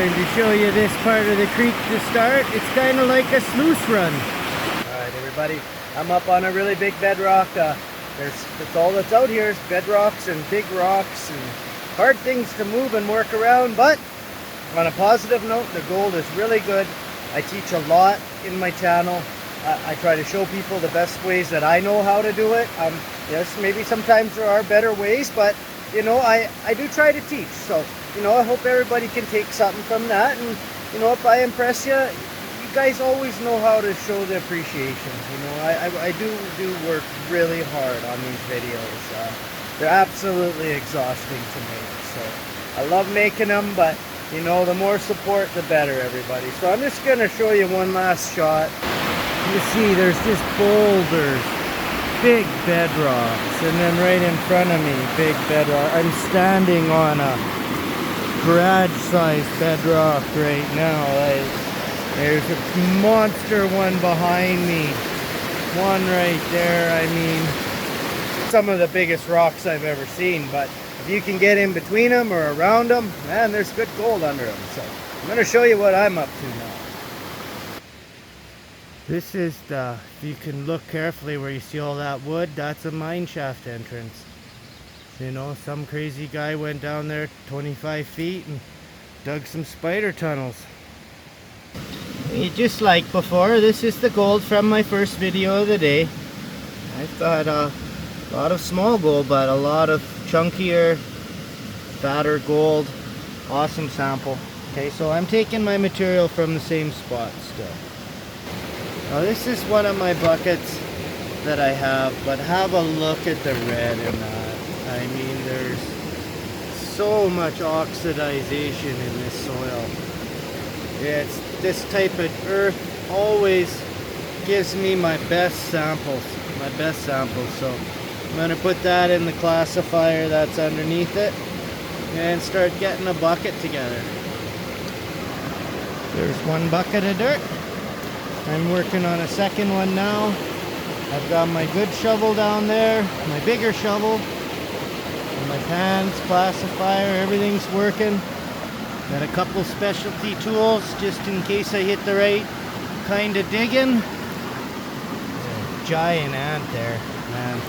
going to show you this part of the creek to start. It's kind of like a sluice run. Alright everybody, I'm up on a really big bedrock. That's all that's out here is bedrocks and big rocks and hard things to move and work around, but on a positive note, the gold is really good. I teach a lot in my channel. I try to show people the best ways that I know how to do it. Yes, maybe sometimes there are better ways, but you know, I do try to teach. So, you know, I hope everybody can take something from that. And, you know, if I impress you, you guys always know how to show the appreciation. You know, I do work really hard on these videos. They're absolutely exhausting to make. So, I love making them, but, you know, the more support, the better, everybody. So, I'm just going to show you one last shot. You see, there's just boulders. Big bedrocks, and then right in front of me, big bedrock. I'm standing on a garage-sized bedrock right now. There's a monster one behind me, one right there. I mean, some of the biggest rocks I've ever seen, but if you can get in between them or around them, man, there's good gold under them. So I'm going to show you what I'm up to now. This is the, if you can look carefully where you see all that wood, that's a mine shaft entrance. You know, some crazy guy went down there 25 feet and dug some spider tunnels. Just like before, this is the gold from my first video of the day. I've got a lot of small gold, but a lot of chunkier, fatter gold. Awesome sample. Okay, so I'm taking my material from the same spot still. Now this is one of my buckets that I have, but have a look at the red in that. I mean, there's so much oxidization in this soil. It's this type of earth always gives me my best samples. So I'm going to put that in the classifier that's underneath it and start getting a bucket together. There's one bucket of dirt. I'm working on a second one now. I've got my good shovel down there, my bigger shovel, and my pans, classifier, everything's working. Got a couple specialty tools just in case I hit the right kind of digging. There's a giant ant there, man.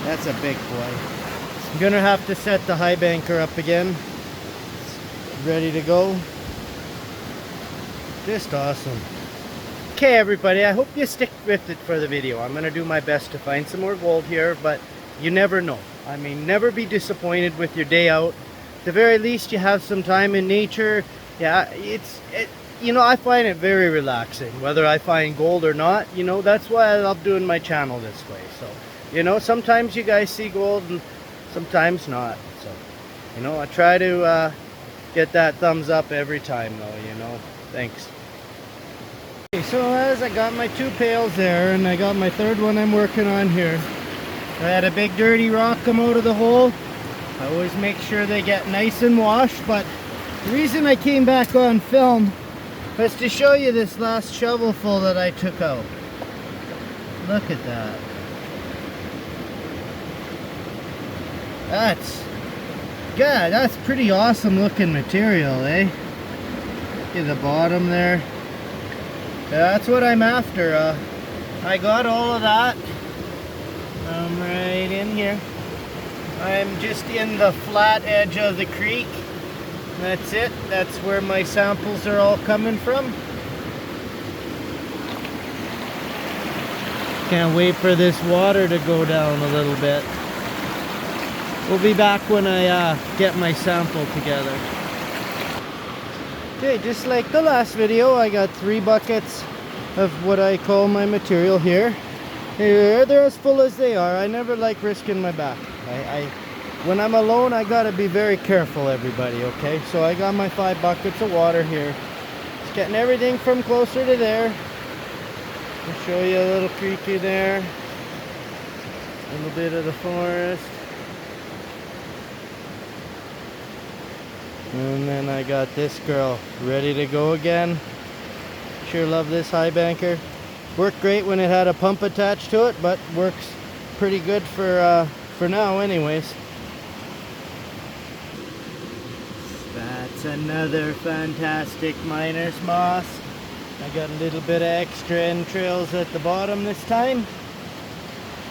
That's a big boy. I'm gonna have to set the high banker up again. It's ready to go. Just awesome. Okay everybody, I hope you stick with it for the video. I'm going to do my best to find some more gold here, but you never know. I mean, never be disappointed with your day out. At the very least, you have some time in nature. Yeah, you know, I find it very relaxing, whether I find gold or not. You know, that's why I love doing my channel this way. So, you know, sometimes you guys see gold and sometimes not. So, you know, I try to get that thumbs up every time though, you know. Thanks. So as I got my two pails there, and I got my third one I'm working on here. I had a big dirty rock come out of the hole. I always make sure they get nice and washed, but the reason I came back on film was to show you this last shovelful that I took out. Look at that. That's pretty awesome looking material, eh? Look at the bottom there. That's what I'm after. I got all of that. I'm right in here. I'm just in the flat edge of the creek. That's it. That's where my samples are all coming from. Can't wait for this water to go down a little bit. We'll be back when I get my sample together. Okay, just like the last video, I got 3 buckets of what I call my material here. They're as full as they are. I never like risking my back. When I'm alone, I gotta be very careful, everybody, okay? So I got my 5 buckets of water here. Just getting everything from closer to there. I'll show you a little creeky there. A little bit of the forest. And then I got this girl ready to go again. Sure love this high banker. Worked great when it had a pump attached to it, but works pretty good for now anyways. Bad. That's another fantastic miner's moss. I got a little bit of extra entrails at the bottom this time.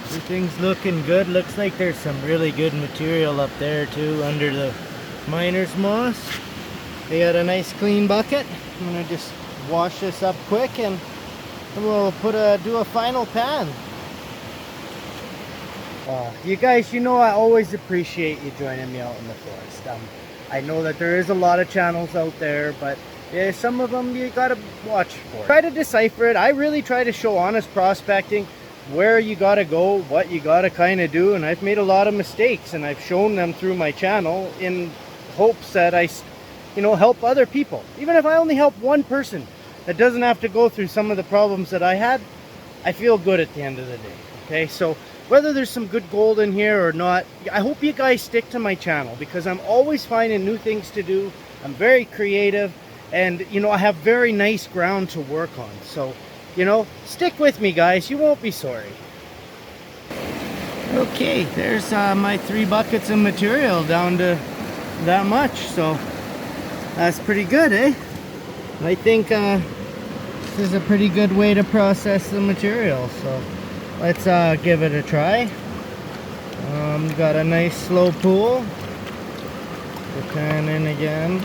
Everything's looking good. Looks like there's some really good material up there too under the miner's moss. They got a nice clean bucket. I'm gonna just wash this up quick and we'll do a final pan. You guys, you know I always appreciate you joining me out in the forest. I know that there is a lot of channels out there, but yeah, some of them you gotta watch for. Try to decipher it. I really try to show honest prospecting, where you gotta go, what you gotta kind of do, and I've made a lot of mistakes, and I've shown them through my channel in hopes that I, help other people. Even if I only help one person that doesn't have to go through some of the problems that I had, I feel good at the end of the day. Okay, so whether there's some good gold in here or not, I hope you guys stick to my channel because I'm always finding new things to do. I'm very creative and, I have very nice ground to work on. So, stick with me, guys. You won't be sorry. Okay, there's my 3 buckets of material down to that much. So, that's pretty good, eh? I think this is a pretty good way to process the material. So, let's give it a try. Got a nice slow pool. The pan in again.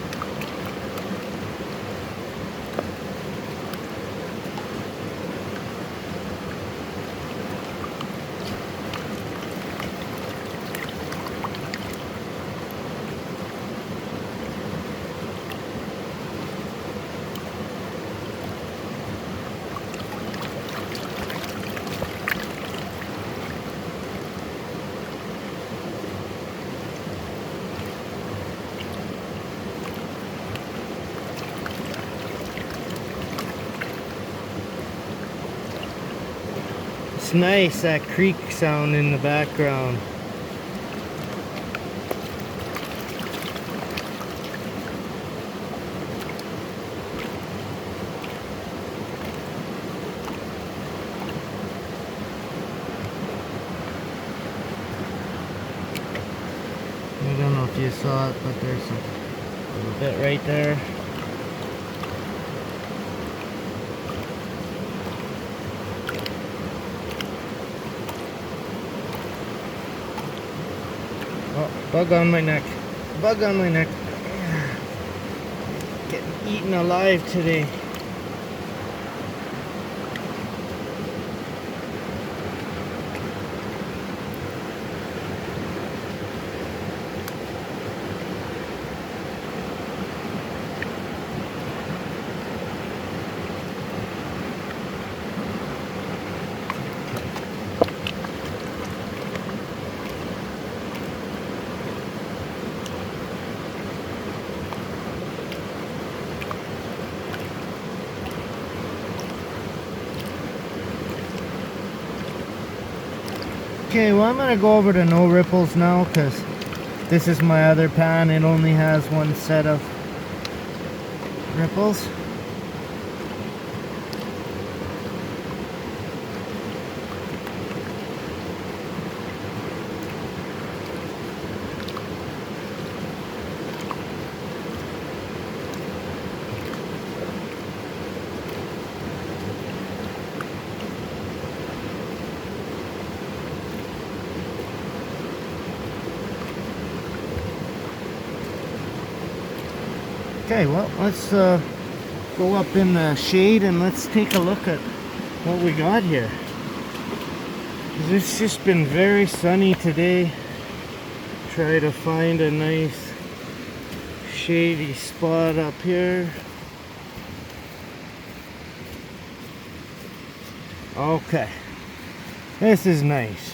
It's nice, that creek sound in the background. I don't know if you saw it, but there's a little bit right there. Oh, bug on my neck. Bug on my neck. Getting eaten alive today. Okay, well I'm going to go over to no ripples now because this is my other pan. It only has one set of ripples. Okay, well, let's go up in the shade and let's take a look at what we got here. It's just been very sunny today. Try to find a nice shady spot up here. Okay, this is nice.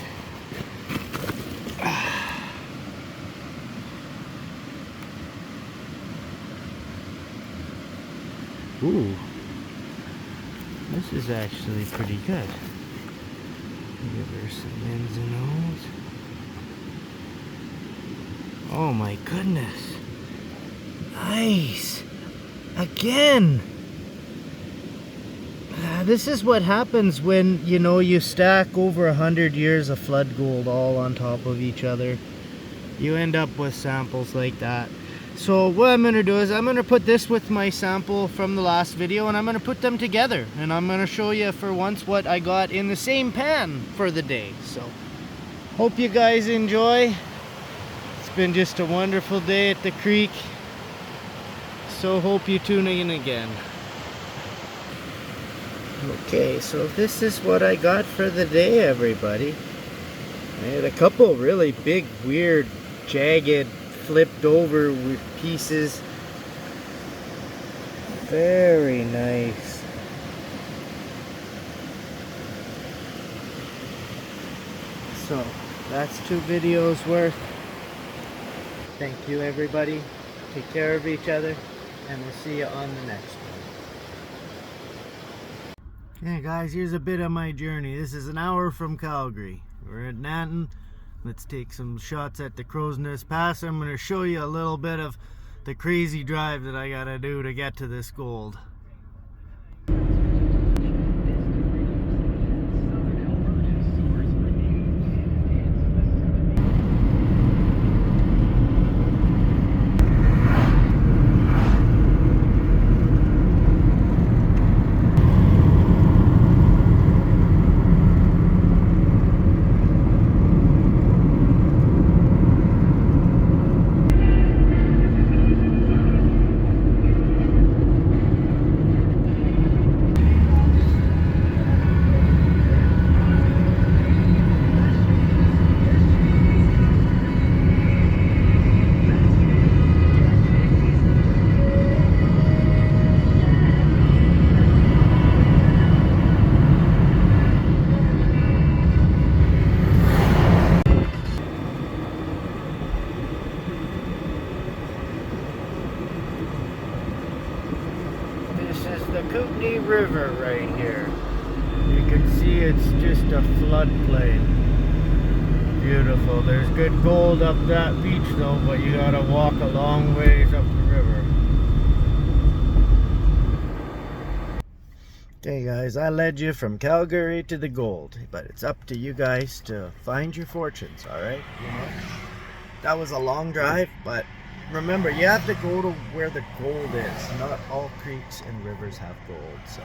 Ooh, this is actually pretty good. Give her some ins and outs. Oh my goodness. Nice. Again. This is what happens when, you stack over 100 years of flood gold all on top of each other. You end up with samples like that. So what I'm going to do is I'm going to put this with my sample from the last video, and I'm going to put them together, and I'm going to show you for once what I got in the same pan for the day. So hope you guys enjoy. It's been just a wonderful day at the creek, so hope you tune in again. Okay, so this is what I got for the day, everybody. I had a couple really big, weird, jagged, flipped over with pieces. Very nice. So that's 2 videos worth. Thank you, everybody. Take care of each other, and we'll see you on the next one. Okay guys, here's a bit of my journey. This is an hour from Calgary. We're at Nanton. Let's take some shots at the Crow's Nest Pass. I'm going to show you a little bit of the crazy drive that I gotta do to get to this gold. The Kootenay River right here. You can see it's just a floodplain. Beautiful. There's good gold up that beach though, but you gotta walk a long ways up the river. Okay guys, I led you from Calgary to the gold, but it's up to you guys to find your fortunes, alright? You know? That was a long drive, but remember, you have to go to where the gold is. Not all creeks and rivers have gold, so